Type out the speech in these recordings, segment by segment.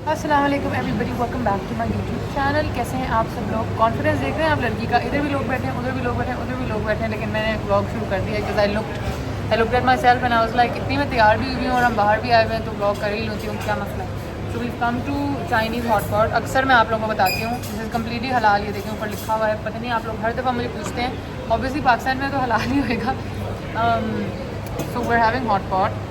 अस्सलाम वालेकुम everybody, welcome back to my YouTube channel. कैसे हैं आप सब लोग? कॉन्फिडेंस देख रहे हैं आप लड़की का? इधर भी लोग बैठे हैं, उधर भी लोग बैठे हैं, उधर भी लोग बैठे हैं, लेकिन मैंने व्लॉग शुरू कर दिया because I looked at my self and I was like इतनी मैं तैयार भी हुई हूँ और हम बाहर भी आए हुए हैं तो व्लॉग कर ही लूँगी हूँ, क्या मसला है। So we come to Chinese hotpot. अक्सर मैं आप लोगों को बताती हूँ दिस इज़ कम्प्लीटली हलाल। ये देखें ऊपर लिखा हुआ है, पता नहीं आप लोग हर दफ़ा मुझे पूछते हैं। ऑब्वियसली पाकिस्तान में तो हलाल ही होएगा। So we are having hotpot.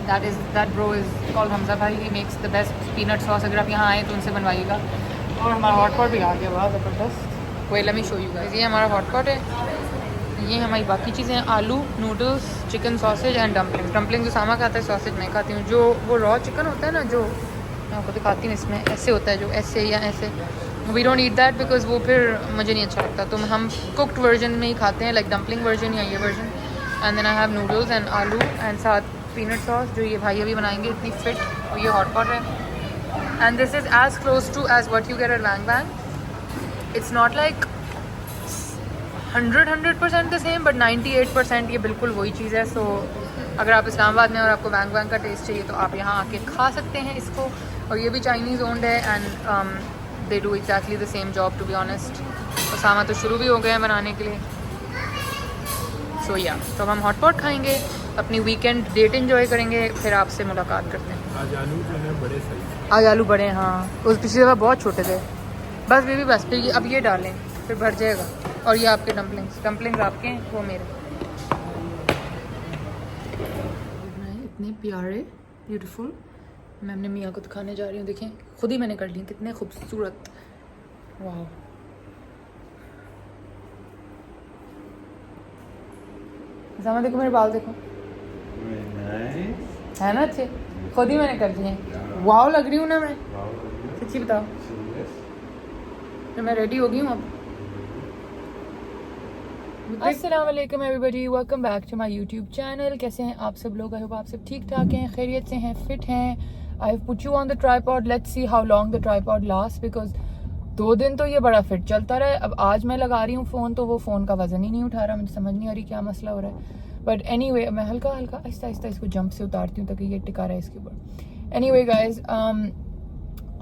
that bro is called Hamza भाई. He makes the best peanut sauce. अगर आप यहाँ आए तो उनसे बनवाइएगा। और हमारा हॉट पॉट भी आ गया, बहुत ज़बरदस्त। Wait let me show you guys. ये हमारा हॉट पॉट है, ये हमारी बाकी चीज़ें हैं, आलू, noodles, chicken sausage and dumpling. Dumpling जो सामा खाता है, सॉसेज मैं खाती हूँ। जो वो रॉ चिकन होता है ना, जो मैं आपको दिखाती हूँ, इसमें ऐसे होता है, जो ऐसे या ऐसे, we don't eat that because वो फिर मुझे नहीं अच्छा लगता। तो हम कुकड वर्जन में ही खाते हैं, लाइक डम्पलिंग वर्जन या ये version. And then I have noodles and आलू एंड साथ पीनट सॉस जो ये भाई अभी बनाएंगे, इतनी फिट। और ये हॉट पॉट है and this is as close to as what you get at Wang Wang. It's not like 100% the same, but 98% ये बिल्कुल वही चीज़ है। सो अगर आप इस्लामाबाद में और आपको वैंग वैंग का टेस्ट चाहिए तो आप यहाँ आके खा सकते हैं इसको। और ये भी चाइनीज़ ओन्ड है and they do exactly the same job to be honest. और सामा तो शुरू भी हो गए हैं बनाने के लिए। सो या तो अब हम हॉट पॉट खाएंगे, अपनी वीकेंड डेट एंजॉय करेंगे, फिर आपसे मुलाकात करते हैं। आज आलू जो है बड़े सही। आज आलू बड़े हैं, हाँ। उस पिछली दफ़ा बहुत छोटे थे। बस बेबी बस, फिर अब ये डालें, फिर भर जाएगा। और ये आपके डम्पलिंग्स आपके हैं, वो मेरे। इतने प्यारे, ब्यूटीफुल। मैं अपने मियाँ को दिखाने जा रही हूँ, देखें खुद ही मैंने कर ली, कितने खूबसूरत। वाह, ज़रा देखो मेरे बाल, देखो है ना अच्छे, खुद ही मैंने कर दिए हैं। वाव लग रही हूँ ना मैं, सच्ची बताओ। तो मैं रेडी हो गई हूँ अब। अस्सलाम वालेकुम everybody, welcome back to my YouTube channel. कैसे हैं आप सब लोग? आई होप आप सब ठीक ठाक हैं, खैरियत से हैं, फिट हैं। I have put you on the tripod, let's see how long the tripod last, because 2 दिन तो ये बड़ा फिट चलता रहा है। अब आज मैं लगा रही हूँ फ़ोन तो वो फ़ोन का वज़न ही नहीं उठा रहा। मुझे समझ नहीं आ रही क्या मसला हो रहा है। बट एनीवे मैं हल्का हल्का आहिस्ता आहिस्ता इसको जंप से उतारती हूँ ताकि ये टिका रहे इसके ऊपर। एनीवे गाइज,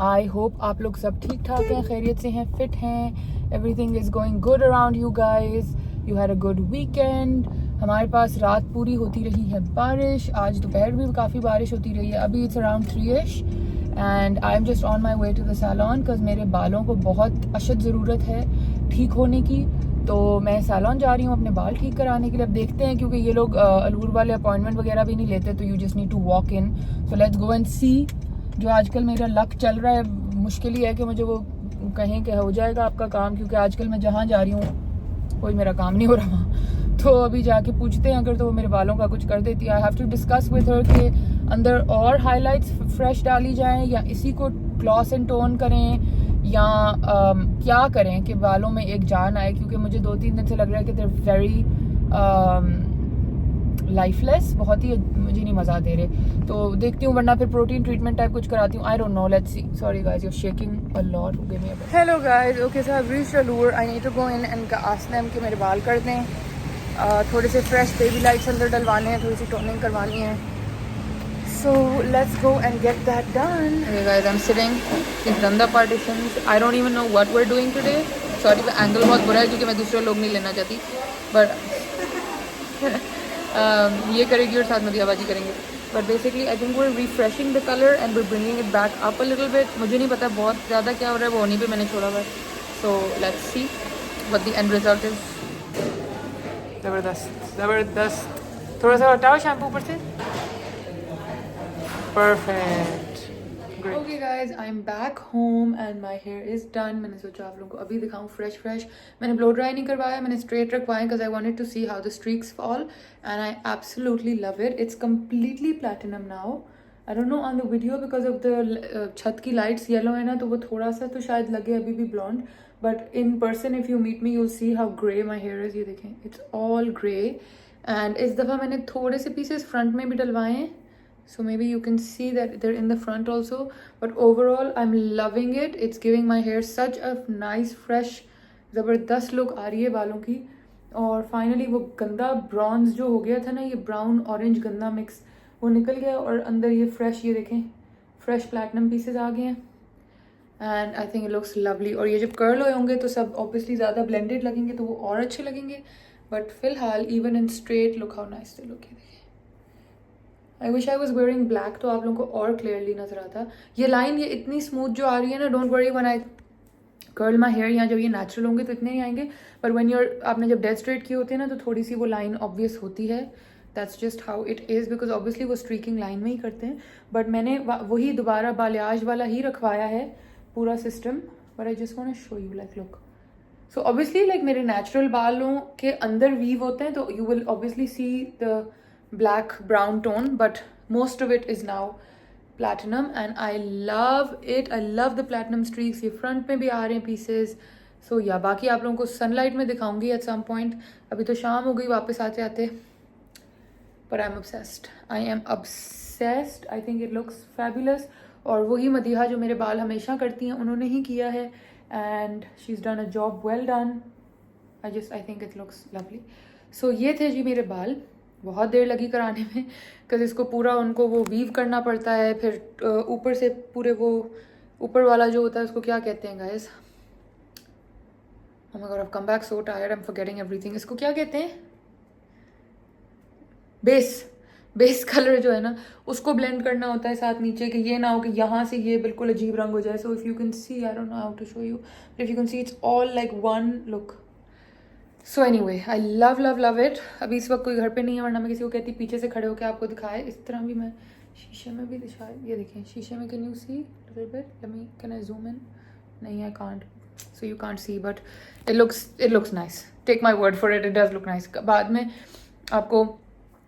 आई होप आप लोग सब ठीक ठाक हैं, खैरियत से हैं, फिट हैं। Everything is going good around you guys. You had a good weekend. हमारे पास रात पूरी होती रही है बारिश, आज दोपहर भी काफ़ी बारिश होती रही है। अभी it's around 3ish and I am just on my way to the salon because मेरे बालों को बहुत अशद ज़रूरत है ठीक होने की। तो मैं सैलॉन जा रही हूँ अपने बाल ठीक कराने के लिए। अब देखते हैं, क्योंकि ये लोग अलूर वाले अपॉइंटमेंट वगैरह भी नहीं लेते, तो you just need to walk in. So let's go and see. जो आजकल मेरा लक चल रहा है, मुश्किल ही है कि मुझे वो कहें कि हो जाएगा आपका काम, क्योंकि आजकल मैं जहाँ जा रही हूँ कोई मेरा काम नहीं हो रहा वहाँ। तो अभी जाके पूछते हैं, अगर तो वो मेरे बालों का कुछ कर देती है। I have to discuss with her कि अंदर और हाईलाइट्स फ्रेश डाली जाएं या इसी को ग्लॉस एंड टोन करें या क्या करें कि बालों में एक जान आए, क्योंकि मुझे 2-3 दिन से लग रहा है कि दे वेरी लाइफलेस, बहुत ही मुझे नहीं मज़ा दे रहे। तो देखती हूँ, वरना फिर प्रोटीन ट्रीटमेंट टाइप कुछ कराती हूँ। I don't know, let's see. Sorry guys, you are shaking a lot, give me a break. Hello guys, okay so I have reached Allure. I need to go in and ask them कि मेरे बाल कर दें। थोड़े से fresh baby lights अंदर डलवाने हैं, थोड़ी सी टोनिंग करवानी है। So let's go and get that done. Hey guys, I'm sitting. These Danda partitions. I don't even know what we're doing today. Sorry, the angle बहुत बुरा है क्योंकि मैं दूसरे लोग नहीं लेना चाहती. But ये करेगी और साथ में दियाबाजी करेंगे. But basically, I think we're refreshing the color and we're bringing it back up a little bit. मुझे नहीं पता बहुत ज़्यादा क्या हो रहा है, वो नहीं पे मैंने छोड़ा हुआ है. So let's see what the end result is. ज़बरदस्त, ज़बरदस्त. थोड़ा सा हटाओ शैम्पू ऊपर से. Perfect. Great. Okay guys, I'm back home and my hair is done. मैंने सोचा आप लोगों को अभी दिखाऊं fresh. मैंने blow dry नहीं करवाया, मैंने straight रखवाया because I wanted to see how the streaks fall and I absolutely love it. It's completely platinum now. I don't know on the video because of the छत की lights yellow है ना, तो वो थोड़ा सा तो शायद लगे अभी भी blonde. But in person if you meet me you'll see how grey my hair is. ये देखें, it's all grey and इस दफ़ा मैंने थोड़े से pieces front में भी डलवाए हैं. So maybe you can see that they're in the front also, but overall I'm loving it. It's giving my hair such a nice fresh ज़बरदस्त look आ रही है बालों की. और finally वो गंदा bronze जो हो गया था ना, ये brown orange गंदा mix वो निकल गया और अंदर ये fresh, ये देखें फ्रेश प्लैटिनम पीसेज आ गए हैं and I think it looks lovely. और ये जब कर्ल हुए होंगे तो सब ऑब्वियसली ज़्यादा ब्लेंडेड लगेंगे तो वो और अच्छे लगेंगे, बट फिलहाल even in straight look how nice they look. I wish I was wearing black तो आप लोगों को और क्लियरली नजर आता। ये लाइन ये इतनी स्मूथ जो आ रही है ना, don't worry when I curl my hair, यहाँ जब ये नेचुरल होंगे तो इतने नहीं आएंगे, पर व्हेन यूर आपने जब डेड स्ट्रेट किए होते हैं ना तो थोड़ी सी वो लाइन ऑब्वियस होती है। That's just how it is because obviously वो स्ट्रीकिंग लाइन में ही करते हैं, बट मैंने वही दोबारा बालियाज वाला ही रखवाया है पूरा system, but I just want to show you like look. So obviously like मेरे नेचुरल बालों के अंदर वीव होते हैं तो you will obviously see the black brown tone, but most of it is now platinum and I love it. I love the platinum streaks. ये front में भी आ रहे हैं pieces. So yeah, बाकी आप लोगों को sunlight में दिखाऊंगी at some point. अभी तो शाम हो गई वापस आते आते, but I'm obsessed. I am obsessed. I think it looks fabulous. और वही मदीहा जो मेरे बाल हमेशा करती हैं उन्होंने ही किया है and she's done a job well done. I think it looks lovely. So ये थे जी मेरे बाल, बहुत देर लगी कराने में बिकॉज इसको पूरा उनको वो वीव करना पड़ता है, फिर ऊपर से पूरे वो ऊपर वाला जो होता है उसको क्या कहते हैं guys, oh my God I have come back so tired, I am forgetting everything. इसको क्या कहते हैं, बेस कलर जो है ना उसको ब्लेंड करना होता है साथ नीचे, कि ये ना हो कि यहाँ से ये बिल्कुल अजीब रंग हो जाए। So if you can see, I don't know how to show you, if you can see it's all like one look. So anyway I love it. अभी इस वक्त कोई घर पे नहीं है, वरना मैं किसी को कहती पीछे से खड़े होकर आपको दिखाए। इस तरह भी मैं शीशे में भी शायद, ये देखें शीशे में, can you see little bit, let me, can I zoom in, नहीं I can't, so you can't see, but it looks nice, take my word for it, it does look nice. बाद में आपको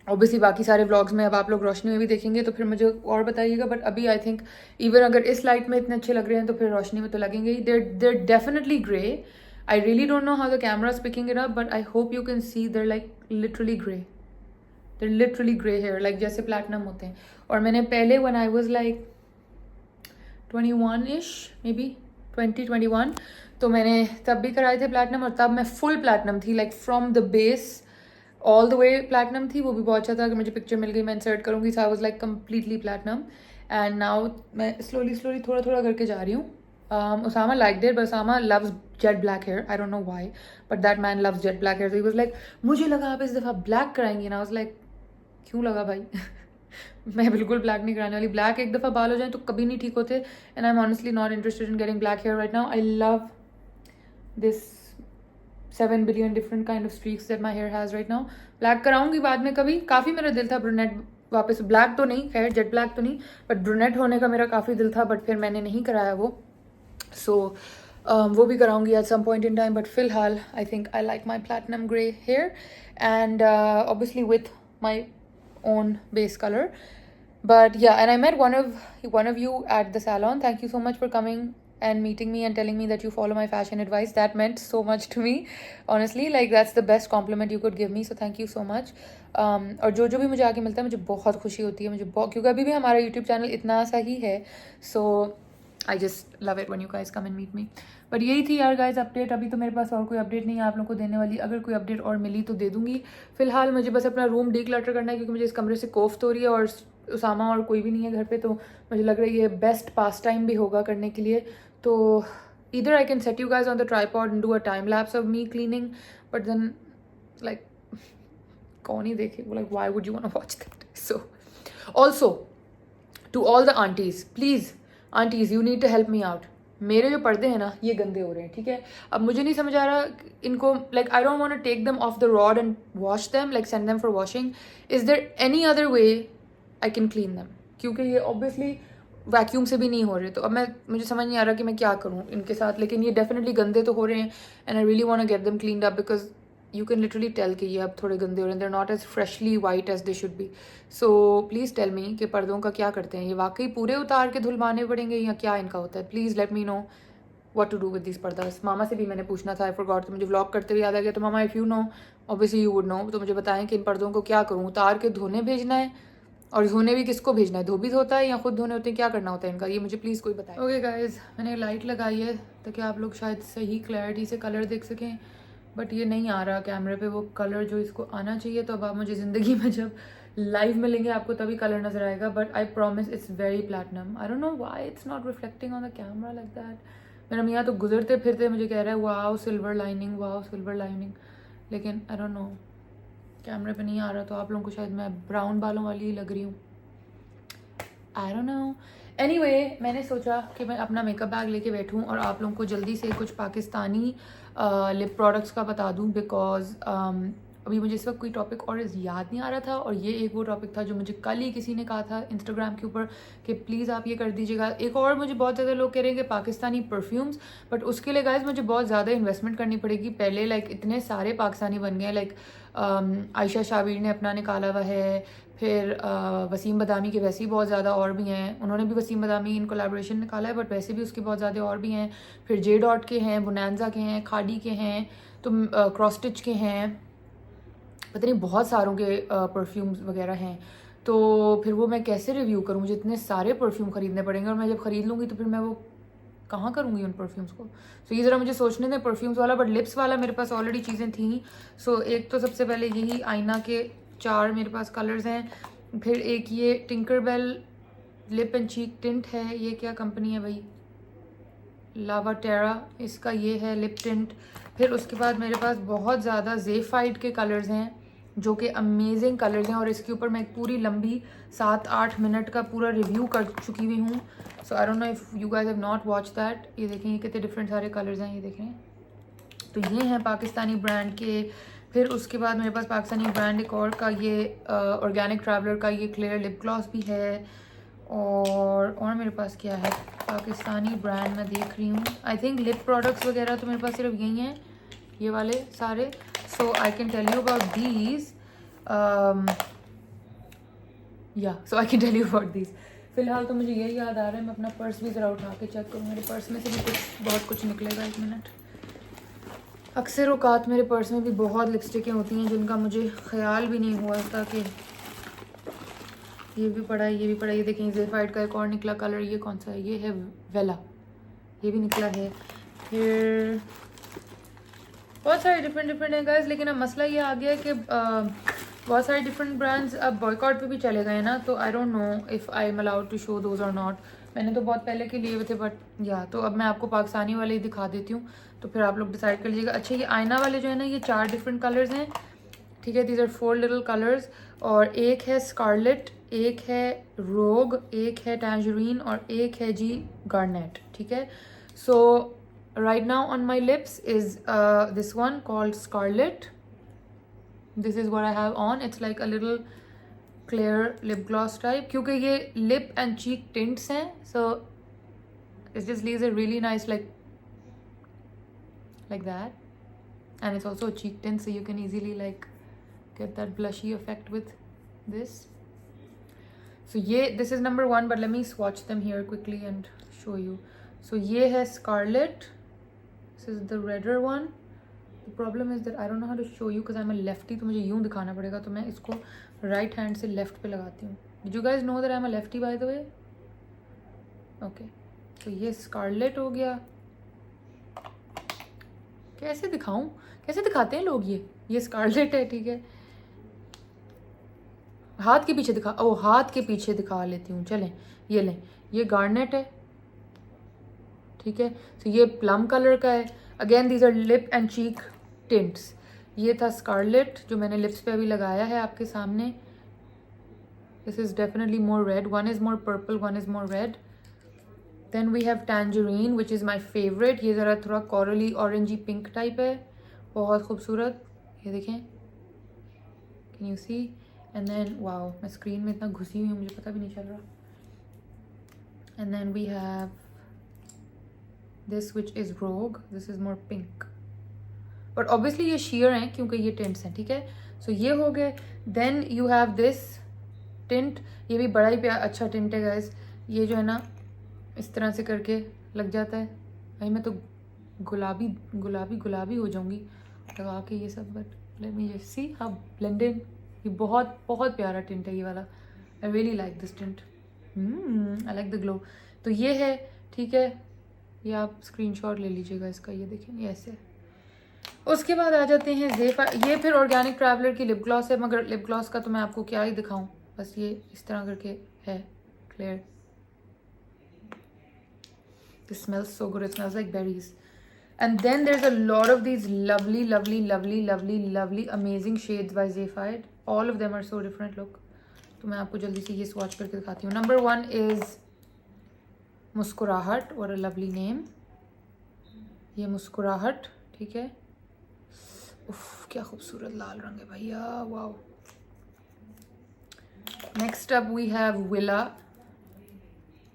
ऑब्वियसली बाकी सारे vlogs में अब आप लोग रोशनी में भी देखेंगे तो फिर मुझे और बताइएगा, बट अभी आई थिंक इवन अगर इस लाइट में इतने अच्छे लग रहे हैं तो फिर रोशनी में तो लगेंगे ही। There definitely grey. I really don't know how the camera is picking it up, but I hope you can see they're like literally gray. They're literally gray hair, like जैसे platinum होते हैं। और मैंने पहले when I was like 21ish, maybe 21, तो मैंने तब भी कराए थे platinum, और तब मैं full platinum थी, like from the base all the way platinum थी। वो भी बहुत अच्छा था, अगर मुझे पिक्चर मिल गई मैं इंसर्ट करूँगी। So I was like completely platinum, and now मैं slowly थोड़ा करके जा रही हूँ। Osama liked it, but Osama loves jet black hair. I don't know why, but that man loves jet black hair. So he was like, मुझे लगा आप इस दफ़ा black कराएंगी ना। I was like, क्यों लगा भाई मैं बिल्कुल black नहीं कराने वाली। black एक दफ़ा बाल हो जाए तो कभी नहीं ठीक होते, and I'm honestly not interested in getting black hair right now. I love this 7 billion different kind of streaks that my hair has right now. black कराऊंगी बाद में कभी। काफ़ी मेरा दिल था brunette वापस, black तो नहीं, खैर jet black तो नहीं, but brunette होने का मेरा काफ़ी दिल था, but फिर मैंने नहीं कराया वो। So वो भी कराऊंगी at some point in time, but फिलहाल I think I like my platinum grey hair, and obviously with my own base color. But yeah, and I met one of you at the salon. Thank you so much for coming and meeting me and telling me that you follow my fashion advice. That meant so much to me, honestly. Like that's the best compliment you could give me, so thank you so much. और जो भी मुझे आके मिलता है मुझे बहुत खुशी होती है, मुझे बहुत, क्योंकि अभी भी हमारा YouTube चैनल इतना सा ही है। So I just love it when you guys come and meet me. But यही थी यार गाइज अपडेट। अभी तो मेरे पास और कोई अपडेट नहीं है आप लोगों को देने वाली। अगर कोई अपडेट और मिली तो दे दूंगी। फिलहाल मुझे बस अपना रूम डीक्लटर करना है, क्योंकि मुझे इस कमरे से कोफ्त हो रही है और उसामा और कोई भी नहीं है घर पे, तो मुझे लग रहा है ये बेस्ट पास टाइम भी होगा करने के लिए। तो either I can set you guys on the tripod and do a time lapse of me cleaning, but then like कौन ही देखे, like why would you want to watch that? So also to all the aunties, please aunties you need to help me out. मेरे जो पर्दे हैं ना ये गंदे हो रहे हैं, ठीक है। अब मुझे नहीं समझ आ रहा इनको, like I don't want to take them off the rod and wash them, like send them for washing. Is there any other way I can clean them, क्योंकि ये ऑब्वियसली वैक्यूम से भी नहीं हो रहे। तो अब मुझे समझ नहीं आ रहा कि मैं क्या करूँ इनके साथ, लेकिन ये डेफिनेटली गंदे तो हो रहे हैं, and I really want to get them cleaned up, because you can literally tell कि ये अब थोड़े गंदे हो रहे हैं, they're not as freshly white as they should be. So please tell me कि पर्दों का क्या करते हैं, ये वाकई पूरे उतार के धुलवाने पड़ेंगे या क्या इनका होता है। Please let me know what to do with these पर्दास। मामा से भी मैंने पूछना था, I forgot, तो मुझे व्लॉग करते हुए याद आ गया। तो मामा if you know, obviously you would know, तो मुझे बताएं कि इन पर्दों को क्या करूँ, उतार के धोने भेजना है, और धोने भी किसको भेजना है, धोबी धोता है या खुद धोने होते हैं, क्या करना होता है इनका, ये मुझे प्लीज़ कोई बताए। ओके गाइज, मैंने लाइट लगाई है ताकि आप लोग शायद सही क्लैरिटी से कलर देख सकें, बट ये नहीं आ रहा कैमरे पे वो कलर जो इसको आना चाहिए। तो अब आप मुझे ज़िंदगी में जब लाइव मिलेंगे आपको तभी कलर नजर आएगा, but I promise it's very platinum. I don't know why it's not reflecting on the camera like that. मेरा मियाँ तो गुजरते फिरते मुझे कह रहा है wow silver lining, wow silver lining, लेकिन आई डोंट नो कैमरे पे नहीं आ रहा, तो आप लोगों को शायद मैं ब्राउन बालों वाली ही लग रही हूँ, आई डोंट नो। एनीवे, मैंने सोचा कि मैं अपना मेकअप बैग लेके बैठूं और आप लोगों को जल्दी से कुछ पाकिस्तानी लिप प्रोडक्ट्स का बता दूं, बिकॉज अभी मुझे इस वक्त कोई टॉपिक और याद नहीं आ रहा था, और ये एक वो टॉपिक था जो मुझे कल ही किसी ने कहा था इंस्टाग्राम के ऊपर कि प्लीज़ आप ये कर दीजिएगा। एक और मुझे बहुत ज़्यादा लोग कह रहे हैं कि पाकिस्तानी परफ्यूम्स, बट उसके लिए गाइज मुझे बहुत ज़्यादा इन्वेस्टमेंट करनी पड़ेगी। पहले लाइक इतने सारे पाकिस्तानी बन गए, लाइक आयशा शाबिर ने अपना निकाला हुआ है, फिर वसीम बदामी के वैसे ही बहुत ज़्यादा और भी हैं, उन्होंने भी वसीम बदामी इन कोलैबोरेशन निकाला है, बट वैसे भी उसके बहुत ज़्यादा और भी हैं। फिर जे डॉट के हैं, बोनांजा के हैं, खाड़ी के हैं, तो क्रॉस स्टिच के हैं, पता नहीं बहुत सारों के परफ्यूम्स वगैरह हैं। तो फिर वो मैं कैसे रिव्यू करूँ, मुझे इतने सारे परफ्यूम ख़रीदने पड़ेंगे, और मैं जब ख़रीद लूँगी तो फिर मैं वो कहाँ करूँगी उन परफ्यूम्स को। सो ये ज़रा मुझे सोचने दें परफ्यूम्स वाला, बट लिप्स वाला मेरे पास ऑलरेडी चीज़ें थी। सो एक तो सबसे पहले यही आईना के 4 मेरे पास कलर्स हैं, फिर एक ये टिंकरबेल लिप एंड चीक टिंट है, ये क्या कंपनी है भाई, लावा टेरा, इसका ये है लिप टिंट। फिर उसके बाद मेरे पास बहुत ज़्यादा ज़ेफाइड के कलर्स हैं जो कि अमेजिंग कलर्स हैं, और इसके ऊपर मैं एक पूरी लंबी 7-8 मिनट का पूरा रिव्यू कर चुकी हुई हूँ। So I don't know if you guys have not watch that. ये देखें ये कितने डिफरेंट सारे कलर्स हैं, ये देखें। तो ये हैं पाकिस्तानी ब्रांड के। फिर उसके बाद मेरे पास पाकिस्तानी ब्रांड एक और का ये ऑर्गेनिक ट्रैवलर का ये क्लियर लिप ग्लॉस भी है, और मेरे पास क्या है पाकिस्तानी ब्रांड मैं देख रही हूँ, आई थिंक लिप प्रोडक्ट्स वगैरह तो मेरे पास सिर्फ यही हैं, ये वाले सारे। So I can tell you about these, so I can tell you about these. फिलहाल तो मुझे यही याद आ रहा है, मैं अपना पर्स भी ज़रा उठा के चेक करूँ, मेरे पर्स में से भी बहुत कुछ निकलेगा। 1 मिनट। अक्सर औकात मेरे पर्स में भी बहुत लिपस्टिकें होती हैं जिनका मुझे ख्याल भी नहीं हुआ था कि ये भी पड़ा है, ये भी पड़ा है। ये देखें ज़ेफाइड का एक और निकला कलर, ये कौन सा है, ये है वेला, ये भी निकला है। फिर बहुत सारे डिफरेंट हैं गाइस, लेकिन अब मसला ये आ गया है कि बहुत सारे डिफरेंट ब्रांड्स अब बॉयकॉट पे भी चले गए ना, तो I don't know if I am allowed to show those और नॉट। मैंने तो बहुत पहले के लिए हुए थे, बट तो अब मैं आपको पाकिस्तानी वाले ही दिखा देती हूँ, तो फिर आप लोग डिसाइड कर लीजिएगा। अच्छा, ये आईना वाले जो है ना, ये 4 डिफरेंट कलर्स हैं, ठीक है। दीज आर 4 लिटिल कलर्स, और एक है स्कारलेट, एक है रोग, एक है टैंजरीन, और एक है जी गार्नेट, ठीक है। सो right now on my lips is this one called Scarlet. This is what I have on. It's like a little clear lip gloss type, क्योंकि ये lip and cheek tints हैं, so it just leaves a really nice like that, and it's also a cheek tint, so you can easily like get that blushy effect with this. So this is number 1, but let me swatch them here quickly and show you. So ये है Scarlet. This is the redder one. The problem is that I don't know how to show you because I'm a lefty, तो मुझे यूँ दिखाना पड़ेगा, तो मैं इसको right hand से left पे लगाती हूँ। Did you guys know that I'm a lefty by the way? Okay. तो ये Scarlet हो गया। कैसे दिखाऊं, कैसे दिखाते हैं लोग, ये Scarlet है, ठीक है। हाथ के पीछे दिखा, हाथ के पीछे दिखा लेती हूँ, चलें। ये लें, ये गार्नेट है, ठीक है। तो ये प्लम कलर का है। Again these are lip and cheek tints. ये था स्कारलेट जो मैंने लिप्स पे अभी लगाया है आपके सामने। This is definitely more red, one is more purple, one is more red. Then we have tangerine which is my favourite. ये ज़रा थोड़ा कॉरली ऑरेंजी पिंक टाइप है, बहुत खूबसूरत। ये देखें, can you see. And then wow, मैं स्क्रीन में इतना घुसी हुई हूँ मुझे पता भी नहीं चल रहा। And then we have this which is rogue, this is more pink, but obviously ये sheer हैं क्योंकि ये tints हैं, ठीक है। so ये हो गए। then you have this tint, ये भी बड़ा ही अच्छा tint है guys। ये जो है ना इस तरह से करके लग जाता है। भाई मैं तो गुलाबी हो जाऊंगी लगा के ये सब, but let me just see how blended। ये बहुत प्यारा tint है ये वाला। I really like this tint। I like the glow। तो ये है, ठीक है। ये आप स्क्रीनशॉट ले लीजिएगा इसका, ये देखें ये ऐसे। उसके बाद आ जाते हैं ज़ेफाइड। ये फिर ऑर्गेनिक ट्रैवलर की लिप ग्लॉस है, मगर लिप ग्लॉस का तो मैं आपको क्या ही दिखाऊं, बस ये इस तरह करके है clear. This smells so good. It smells like berries. And then there's a lot of these lovely, amazing shades by Zephyde. All of them are so different. Look. तो मैं आपको जल्दी से ये swatch करके दिखाती हूँ. Number 1 is मुस्कुराहट. What a lovely name. ये मुस्कुराहट, ठीक है. उफ, क्या खूबसूरत लाल रंग है भैया. Wow. Next up we have Willa.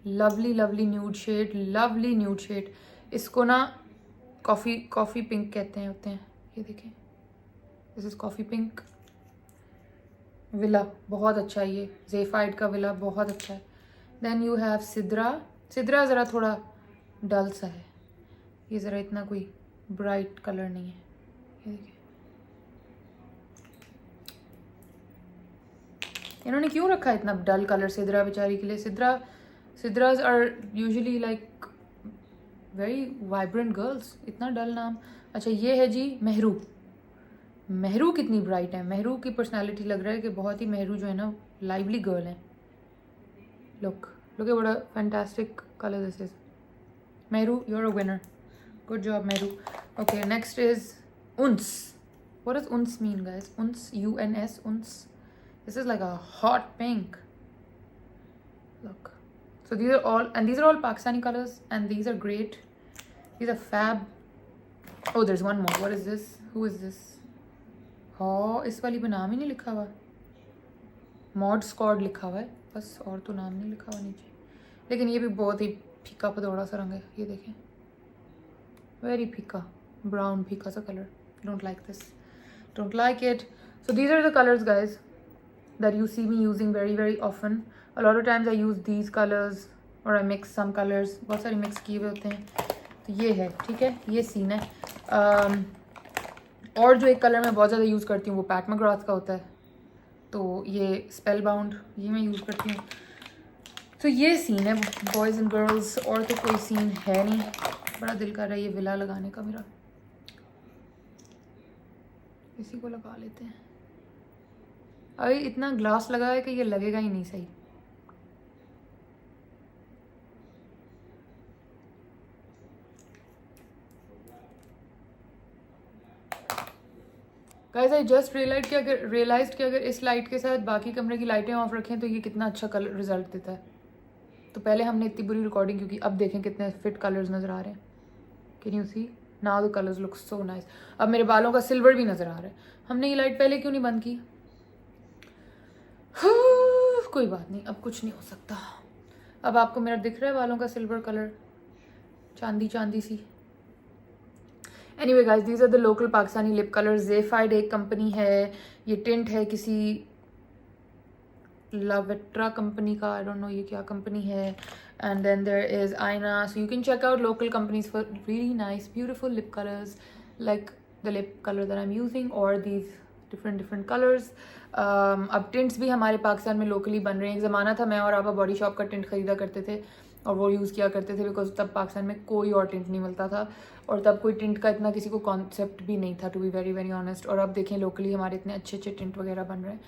Lovely nude shade. इसको ना कॉफ़ी पिंक कहते हैं होते हैं. ये देखें, this is coffee pink. Villa बहुत अच्छा है. ये ज़ेफाइड का विला बहुत अच्छा है. देन यू हैव सिद्रा ज़रा थोड़ा डल सा है. ये ज़रा इतना कोई ब्राइट कलर नहीं है. ये देखें, इन्होंने क्यों रखा इतना डल कलर सिद्रा बेचारी के लिए. Sidras are usually like very vibrant girls. इतना डल नाम. अच्छा, ये है जी महरू कितनी ब्राइट है. महरू की पर्सनालिटी लग रहा है कि बहुत ही महरू जो है ना लाइवली गर्ल है. Look at what a fantastic colour this is. Mahru, you are a winner. Good job Mahru. Okay, next is uns. What does uns mean guys? Uns, UNS, uns. This is like a hot pink. Look. So these are all Pakistani colors, and these are great. These are fab. Oh, there's one more. What is this? Who is this? Oh, इस वाली पे नाम ही नहीं लिखा हुआ. Mod squad लिखा हुआ है बस, और तो नाम नहीं लिखा हुआ नीचे. लेकिन ये भी बहुत ही फीका पतौड़ा सा रंग है. ये देखें, वेरी फीका ब्राउन, फीका सा colour. Don't like this. Don't like it. So these are the colors, guys, that you see me using very often. A lot of times I use these colors or I mix some colors. बहुत सारे mix किए हुए होते हैं. तो ये है, ठीक है, ये सीन है. और जो एक कलर मैं बहुत ज़्यादा यूज़ करती हूँ वो पैट मैकग्राथ का होता है. तो ये स्पेल बाउंड, ये मैं यूज़ करती हूँ. तो ये सीन है बॉयज़ एंड गर्ल्स. और तो कोई सीन है नहीं. बड़ा दिल कर रहा है ये विला लगाने का मेरा. इसी को लगा लेते हैं. अभी इतना ग्लास लगा है कि ये लगेगा ही नहीं सही. गाइस, आई जस्ट रियलाइज्ड कि अगर इस लाइट के साथ बाकी कमरे की लाइटें ऑफ रखें तो ये कितना अच्छा कलर रिजल्ट देता है. तो पहले हमने इतनी बुरी रिकॉर्डिंग क्योंकि अब देखें कितने फिट कलर्स नज़र आ रहे हैं. Can you see now the colours look so nice. अब मेरे बालों का सिल्वर भी नज़र आ रहा है. हमने ये लाइट पहले क्यों नहीं बंद की? कोई बात नहीं, अब कुछ नहीं हो सकता. अब आपको मेरा दिख रहा है बालों का सिल्वर कलर, चांदी सी. Anyway guys, these are the local Pakistani lip colors. Zephyde एक कंपनी है. ये टिंट है किसी लावेट्रा कंपनी का. I don't know ये क्या कंपनी है. And then there is Aina. So you can check out local companies for really nice, beautiful lip colors, like the lip color that I'm using, or these different colors. अब tints भी हमारे पाकिस्तान में locally बन रहे हैं. एक ज़माना था मैं और आपा बॉडी शॉप का टिंट ख़रीदा करते थे और वो यूज़ किया करते थे, बिकॉज तब पाकिस्तान में कोई और टिंट नहीं मिलता था और तब कोई टिंट का इतना किसी को कॉन्सेप्ट भी नहीं था, टू बी वेरी ऑनेस्ट. और अब देखें लोकली हमारे इतने अच्छे टिंट वगैरह बन रहे हैं.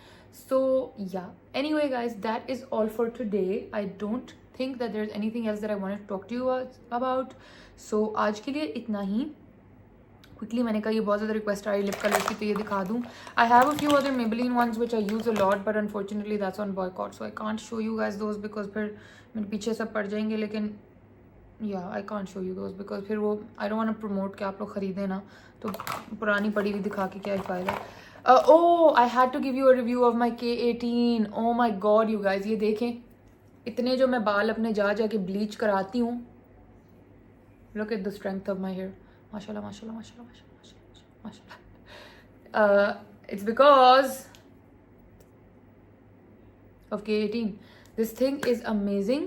So yeah, anyway guys, that is all for today. I don't think that there is anything else that I wanted to talk to you about. सो आज के लिए इतना ही. क्विकली मैंने कहा ये बहुत ज़्यादा रिक्वेस्ट आ रही लिप कलर्स की, तो ये दिखा दूँ. I have a few other Maybelline ones which I use a lot, but unfortunately that's on boycott, so I can't show you guys those, because फिर मेरे पीछे सब पड़ जाएंगे. लेकिन या I can't show you those because फिर वो I don't want to promote कि आप लोग ख़रीदें ना, तो पुरानी पड़ी हुई दिखा के क्या ही फ़ायदा. Oh, I had to give you a review of my K18. Oh my god you guys, ये देखें इतने जो मैं बाल अपने जाके ब्लीच कराती हूँ. Look at the strength of my hair. माशाल्लाह माशाल्लाह माशाल्लाह माशाल्लाह माशाल्लाह. It's because of K18. This thing is amazing.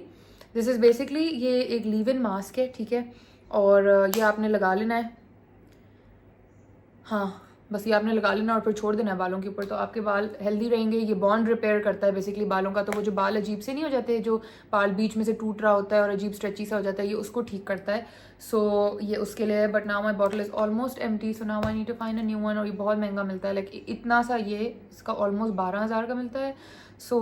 This is basically ये एक लीव इन मास्क है, ठीक है, और ये आपने लगा लेना है. हाँ, बस ये आपने लगा लेना और फिर छोड़ देना है बालों के ऊपर, तो आपके बाल हेल्दी रहेंगे। ये बॉन्ड रिपेयर करता है बेसिकली बालों का, तो वो जो बाल अजीब से नहीं हो जाते, जो बाल बीच में से टूट रहा होता है और अजीब स्ट्रेची सा हो जाता है, ये उसको ठीक करता है। सो ये उसके लिए। But now my bottle is almost empty, so now I need to find a new one. और ये बहुत महंगा मिलता है, लाइक इतना सा ये इसका ऑलमोस्ट 12,000 का मिलता है। So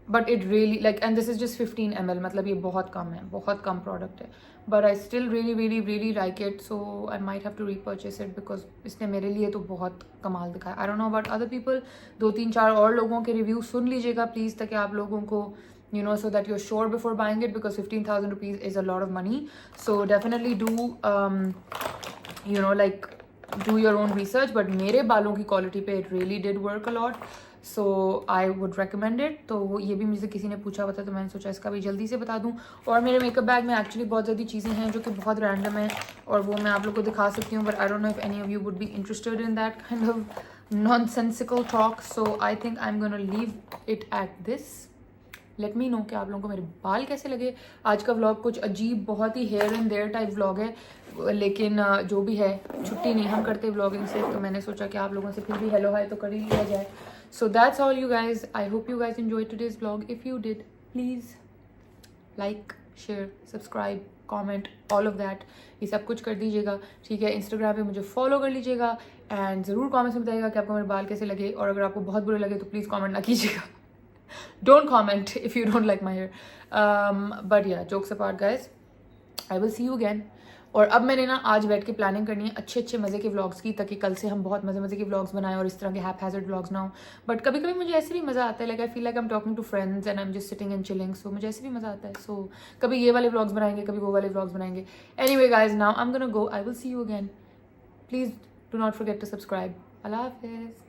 but it really like, and this is just 15 ml, मतलब ये बहुत कम है, बहुत कम प्रोडक्ट है। But I still really like it, so I might have to repurchase it because इसने मेरे लिए तो बहुत कमाल दिखाया। I don't know about other people, 2-3-4 और लोगों के रिव्यू सुन लीजिएगा प्लीज़, ताकि आप लोगों को you know, so that you're sure before buying it, because 15,000 rupees is a lot of money. So definitely do you know, like do your own research. But मेरे बालों की क्वालिटी पे it really did work a lot, so I would recommend it. तो ये भी मुझसे किसी ने पूछा हुआ था, तो मैंने सोचा इसका भी जल्दी से बता दूं। और मेरे मेकअप बैग में एक्चुअली बहुत ज़्यादा चीज़ें हैं जो कि बहुत रैंडम है, और वो मैं आप लोग को दिखा सकती हूँ, but I don't know if any of you would be interested in that kind of nonsensical talk. So I think I am gonna leave it at this. Let me know कि आप लोगों को मेरे बाल कैसे लगे। आज का व्लॉग कुछ अजीब, बहुत ही here and there type vlog है, लेकिन जो भी है, छुट्टी नहीं हम करते व्लॉगिंग से, तो मैंने सोचा कि आप लोगों से फिर भी हेलो हाय तो कर ही लिया जाए। So that's all you guys. I hope you guys enjoy today's vlog. If you did, please like, share, subscribe, comment, all of that, ये सब कुछ कर दीजिएगा, ठीक है। इंस्टाग्राम पे मुझे फॉलो कर लीजिएगा, एंड ज़रूर कमेंट्स में बताइएगा कि आपको मेरे बाल कैसे लगे, और अगर आपको बहुत बुरे लगे तो प्लीज़ कमेंट ना कीजिएगा। Don't comment if you don't like my hair. But yeah, jokes apart guys, I will see you again. और अब मैंने ना आज बैठ के प्लानिंग करनी है अच्छे मज़े के व्लॉग्स की, ताकि कल से हम बहुत मज़े के व्लॉग्स बनाएं और इस तरह के हैपहैज़र्ड व्लॉग्स ना हो। बट कभी कभी मुझे ऐसे भी मज़ा आता है, like I feel like I am talking to friends and I am just sitting and chilling, so मुझे ऐसे भी मज़ा आता है। सो कभी ये वाले व्लॉग्स बनाएंगे, कभी वो वाले व्लॉग्स बनाएंगे। Anyway guys, now I am gonna go, I will see you again. Please do not forget to subscribe. अल्लाह हाफिज़।